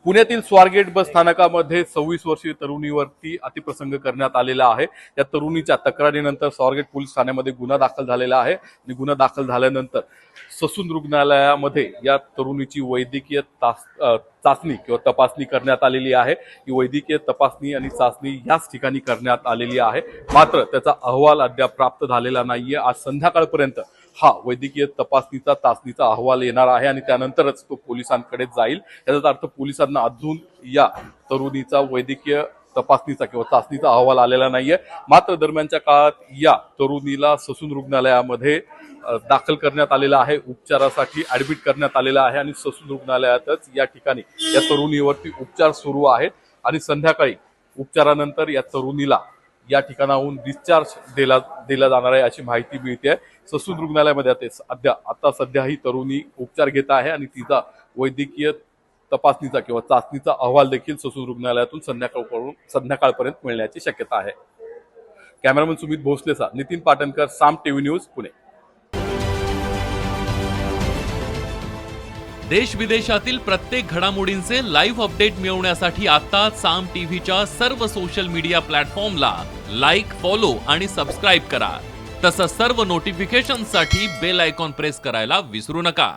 पुण्यातील स्वारगेट बस स्थानकामध्ये 26 वर्षीय तरुणीवरती अतिप्रसंग करण्यात आलेला आहे। या तरुणीच्या तक्रारीनंतर स्वारगेट पोलीस ठाण्यामध्ये गुन्हा दाखल झालेला आहे आणि गुन्हा दाखल झाल्यानंतर ससून रुग्णालयामध्ये या तरुणीची वैद्यकीय चाचणी किंवा तपासणी करण्यात आलेली आहे। ही वैद्यकीय तपासणी आणि चाचणी याच ठिकाणी करण्यात आलेली आहे। मात्र त्याचा अहवाल अद्याप प्राप्त झालेला नाहीये। आज संध्याकाळपर्यंत हा वैद्यकीय तपासणीचा चाचणीचा अहवाल येणार आहे आणि त्यानंतरच तो पोलिसांकडे जाईल। याचा अर्थ पोलिसांना अजून या तरुणीचा वैद्यकीय तपासणीचा किंवा चाचणीचा अहवाल आलेला नाहीये। मात्र दरम्यानच्या काळात या तरुणीला ससून रुग्णालयामध्ये दाखल करण्यात आलेला आहे, उपचारासाठी ऍडमिट करण्यात आलेला आहे आणि ससून रुग्णालयातच या ठिकाणी या तरुणीवरती उपचार सुरू आहेत आणि संध्याकाळी उपचारानंतर या तरुणीला या ठिकाणाहून डिस्चार्ज दिला जाणार आहे अशी माहिती मिळते। ससून रुग्णालयामध्ये आता सध्या ही तरुणी उपचार घेत आहे आणि तिचा वैद्यकीय तपासणीचा किंवा चाचणीचा अहवाल देखील ससून रुग्णालयातून संध्याकाळपर्यंत मिळण्याची शक्यता आहे। कॅमेरामन सुमित भोसलेचा नितीन पाटणकर, साम टीव्ही न्यूज, पुणे। देश विदेशातील प्रत्येक घडामोडींचे लाईव्ह अपडेट मिळवण्यासाठी आता साम टीव्हीच्या सर्व सोशल मीडिया प्लॅटफॉर्मला लाईक, फॉलो आणि सबस्क्राईब करा। तसंच सर्व नोटिफिकेशनसाठी बेल आयकॉन प्रेस करायला विसरू नका।